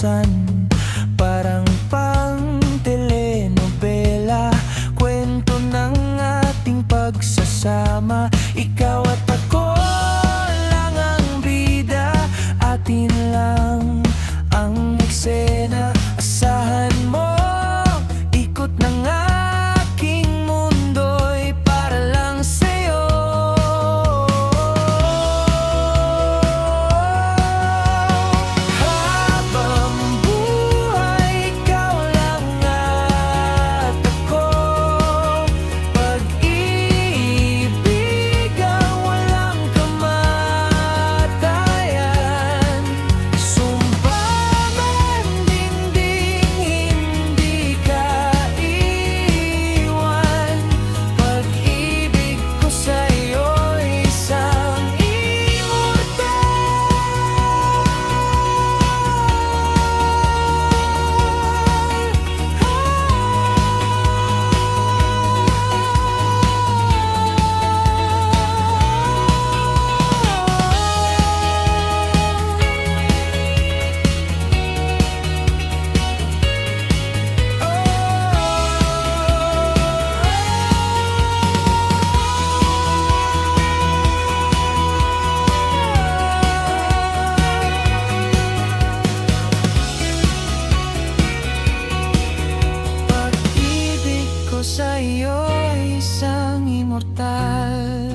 katapusan. Parang pang telenovela, kwento ng ating pagsasama. Ikaw at ako lang ang bida, atin lang ang eksena. Asahan mo, ikot ng aking mundo'y para lang sa'yo. Habang buhay, ikaw lang at ako. Pag-ibig ang walang kamatayan. Sumpa man dingding, hindi ka iwan. Pag-ibig ko sa'yo'y isang immortal. Pag-ibig ko sa'yo ay isang immortal.